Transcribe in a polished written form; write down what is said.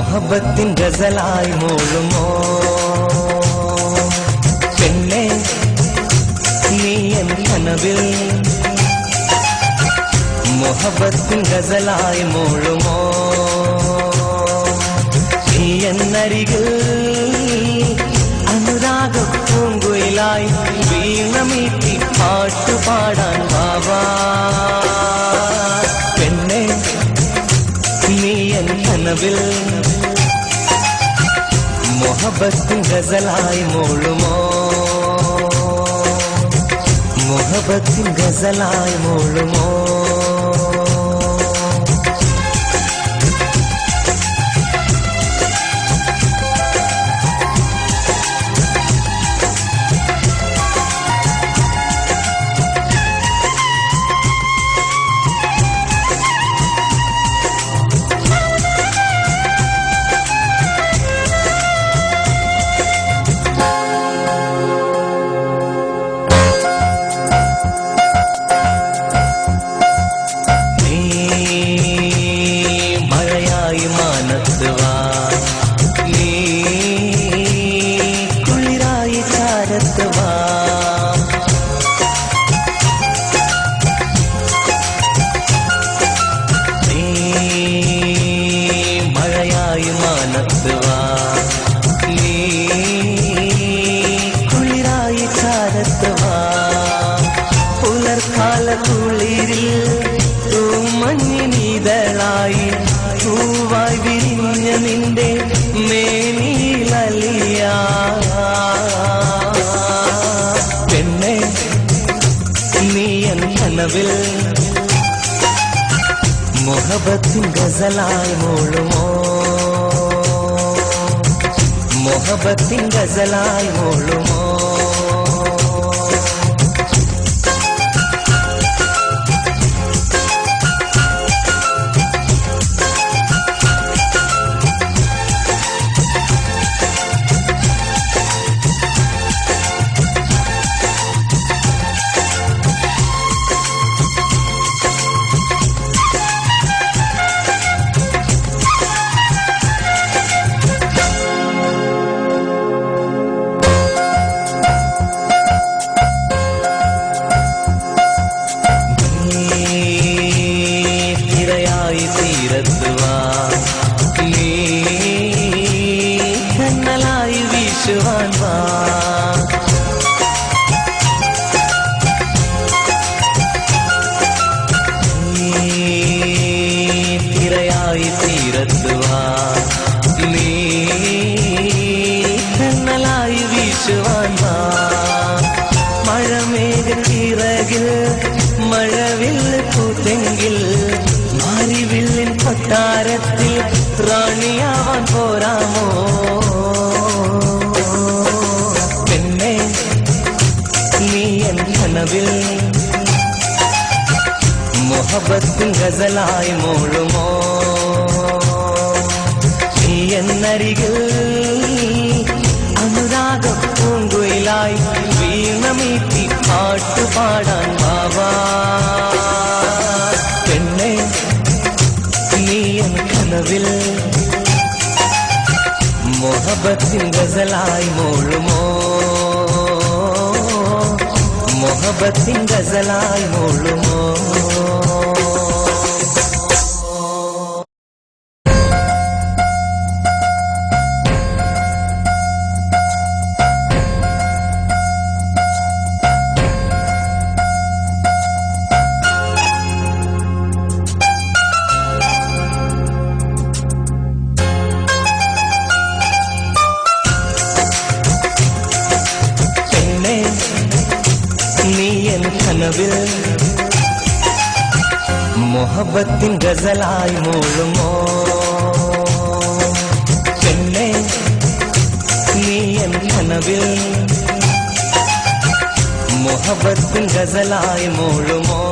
मोहब्बത്തിൻ ഗസലായി മൂളുമോ പെണ്ണേ നീ എൻ കനവിൽ मोहब्बത്തിൻ ഗസലായി മൂളുമോ നീ എന്നരികിൽ അനുരാഗ പൂങ്കുയിലായി വീണമീട്ടി പാട്ടുപാടാൻ വാവാ പെണ്ണേ നീ എൻ കനവിൽ मोहब्बത്തിൻ ഗസലായി മൂളുമോ मोहब्बത്തിൻ ഗസലായി മൂളുമോ മഞ്ഞിനിതളായി പൂവായി വിരിഞ്ഞ നിന്റെ മേനിലലിയ പെണ്ണേ നീ എൻ കനവിൽ मोहब्बത്തിൻ ഗസലായി മൂളുമോ मोहब्बത്തിൻ ഗസലായി മൂളുമോ കണ്ണലായി വീശുവാൻ വാ തിരയായി തീരത്തുവാ നീ കണ്ണലായി വീശുവാൻ വാ മഴമേഘത്തിറകിൽ മഴവിൽ പൂത്തെങ്കിൽ മാരിവില്ലിൻ കൊട്ടാരത്തിൽ റാണിയാവാൻ പോരാമോ പെണ്ണേ നീ എൻ കനവിൽ मोहब्बത്തിൻ ഗസലായി മൂളുമോ നീ എന്നരികിൽ അനുരാഗ പൂങ്കുയിലായി വീണമീട്ടി പാട്ടുപാടാൻ വാവാ പെണ്ണേ നീ എൻ കനവിൽ मोहब्बത്തിൻ ഗസലായി മൂളുമോ मोहब्बത്തിൻ ഗസലായി മൂളുമോ കനവിൽ मोहब्बത്തിൻ ഗസലായി മൂളുമോ പെണ്ണേ നീ എൻ കനവിൽ मोहब्बത്തിൻ ഗസലായി മൂളുമോ